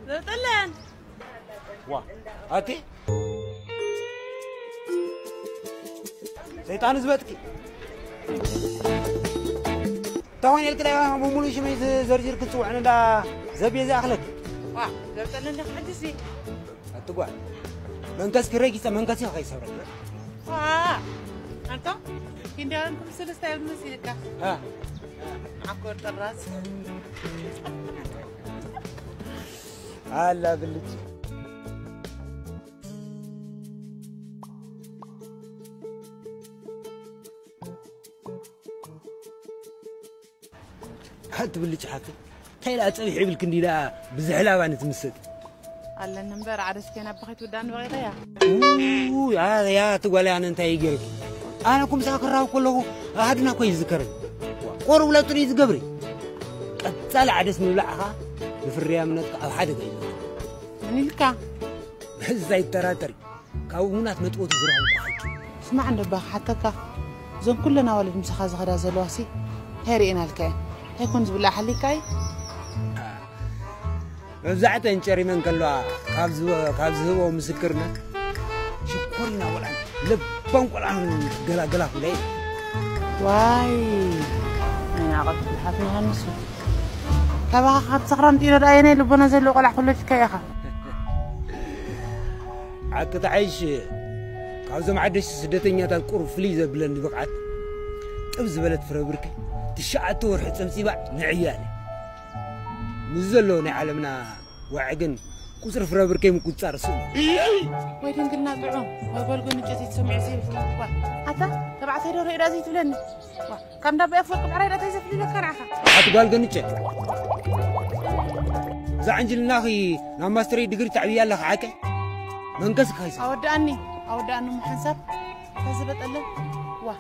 زبطلن وا هاتي سيطان زبطكي تاوين الكلا مولي شمي زرجير كنتو عنا دا زبي زي أخلك وا زبطلن لك حدثي أتقوى من كاس كريكي من كاس يا خي صبرك أنت كنت أنكم سلسلة المسيرك ها عكور الراس هلا بلج حتى بلج حتى تايل أتصبح عبل كنديدا بزحلا وانا تمسك على النمبر عرس كنا بخيت ودان بغيرها يا تقول أنا أنت يجرك أنا كم ساكر كله أحدنا كويس ذكر قرب ولا تريد قبري طلع عدس من لعها بفريا منك أو حدا جاي نيلكا زي التراتري كونات متقوت زرعوا اسمع عند بخ حتى كا زون كلنا ولد مسخ زغدا زلواسي هيرينا الكاين هيكون زبلا حليكاي زعت انشري من كلها كابز هو مسكرنا شكرنا ولا لبان ولا قلا فلي واي انا عقلت الحفل هنسو كبا خد سخران تيرا دايني لبنا زلو قلع كله كيخا عاد تعيش كابز ما عدش سدتنيا تنقر فلي زبلن بقعت طبز بلد فربركي تشعت ورح تمسي بعد نعيالي مزلوني عالمنا وعقن كسر فربركي مكوتصار سو ويدين قلنا طعوم وقول قلنا جاتي تسمع زي حتى تبعت هيدو رئي رازي تبلن كم دابا افوق بعري لا تزفلي لك كرعها حتى قال قنيتش زعنجل ناخي نماستري دغري تعبيا لك عاكي منقصك هايس اوداني محسب كذبت الله وا